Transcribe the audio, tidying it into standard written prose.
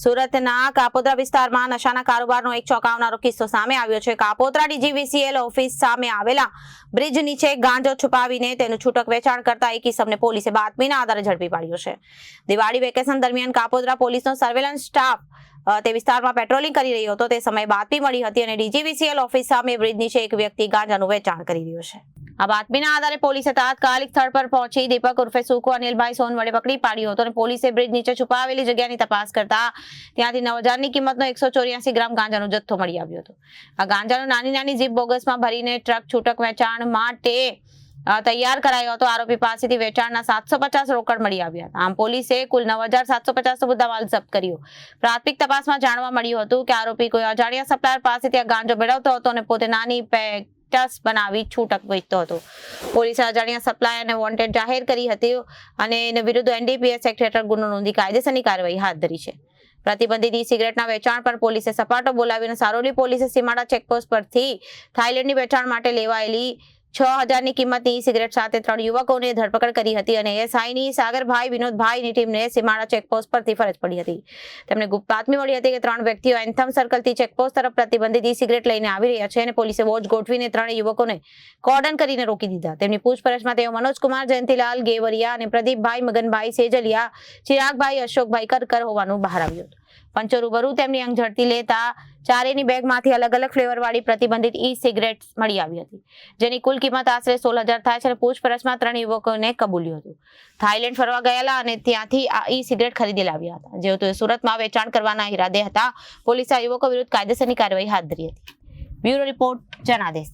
સુરતના કાપોદ્રા વિસ્તારમાં નશાના કારોબારનો એક ચોંકાવનારો કિસ્સો સામે આવ્યો છે। કાપોદ્રા ડીજીવીસીએલ ઓફિસ સામે આવેલા બ્રિજ નીચે ગાંજો છુપાવીને તેનું છૂટક વેચાણ કરતા એક ઇસમને પોલીસે બાતમીના આધારે ઝડપી પાડ્યો છે। દિવાળી વેકેશન દરમિયાન કાપોદ્રા પોલીસનો સર્વેલન્સ સ્ટાફ તે વિસ્તારમાં પેટ્રોલિંગ કરી રહ્યો હતો। તે સમયે બાતમી મળી હતી અને ડીજીવીસીએલ ઓફિસ સામે બ્રિજ નીચે એક વ્યક્તિ ગાંજાનું વેચાણ કરી રહ્યો છે। આ બાતમીના આધારે પોલીસે તાત્કાલિક સ્થળ પર પહોંચી દીપક ઉર્ફે સુકુ અનિલભાઈ સોનવડે પકડી પાડ્યો હતો અને પોલીસે બ્રિજ નીચે છુપાવેલી જગ્યાની તપાસ કરતા ત્યાંથી 9,000ની કિંમતનો 184 ગ્રામ ગાંજાનો જથ્થો મળી આવ્યો હતો। આ ગાંજાનો નાની જીપ બોગસમાં ભરીને ટ્રક છૂટક વેચાણ માટે તૈયાર કરાયો હતો। આરોપી પાસેથી વેચાણના 750 રોકડ મળી આવ્યા હતા। આમ પોલીસે કુલ 9,750 મુદ્દામાલ જપ્ત કર્યો। પ્રાથમિક તપાસમાં જાણવા મળ્યું હતું કે આરોપી કોઈ અજાણ્યા સપ્લાયર પાસેથી આ ગાંજો મેળવતો હતો અને પોતે નાની બનાવી છૂટક વેચતો હતો। પોલીસે અજાણ્યા સપ્લાયરને વોન્ટેડ જાહેર કરી હતી અને એના વિરુદ્ધ એનડીપીએસ એક્ટ હેઠળ ગુનો નોંધી કાયદેસરની કાર્યવાહી હાથ ધરી છે। પ્રતિબંધિત ઈ સિગરેટના વેચાણ પર પોલીસે સપાટો બોલાવીને સારોલી પોલીસે સીમાડા ચેકપોસ્ટ પરથી થાઈલેન્ડની વેચાણ માટે લેવાયેલી 6,000ની કિંમતની ઈ સિગરેટ સાથે 3 યુવકોને ધરપકડ કરી હતી અને એસઆઈની સાગરભાઈ વિનોદભાઈની ટીમને સીમાડા ચેકપોસ્ટ પરથી ફરજ પડી હતી। તેમને ગુપ્ત બાતમી મળી હતી કે 3 વ્યક્તિઓ એન્થમ સર્કલથી ચેકપોસ્ટ તરફ પ્રતિબંધિત ઈ સિગરેટ લઈને આવી રહ્યા છે અને પોલીસે વોચ ગોઠવીને 3 યુવકોને કોર્ડન કરીને રોકી દીધા। તેમની પૂછપરછમાં તેઓ મનોજકુમાર જયંતિલાલ ગેવરિયા અને પ્રદીપભાઈ મગનભાઈ સેજલિયા ચિરાગભાઈ અશોકભાઈ કરકર હોવાનું બહાર આવ્યું હતું। પંચો રૂબરૂ તેમની અંગ ઝડપી લેતા ચારેયની બેગમાંથી અલગ અલગ ફ્લેવરવાળી પ્રતિબંધિત ઈ સિગરેટ મળી આવી હતી, જેની કુલ કિંમત આશરે 16,000 થાય છે અને પૂછપરછમાં 3 યુવકોને કબૂલ્યું હતું થાઈલેન્ડ ફરવા ગયેલા અને ત્યાંથી આ ઈ સિગરેટ ખરીદી લાવ્યા હતા, જેઓ તેઓ સુરતમાં વેચાણ કરવાના ઈરાદે હતા। પોલીસે આ યુવકો વિરુદ્ધ કાયદેસરની કાર્યવાહી હાથ ધરી હતી। Bureau report Janadesh.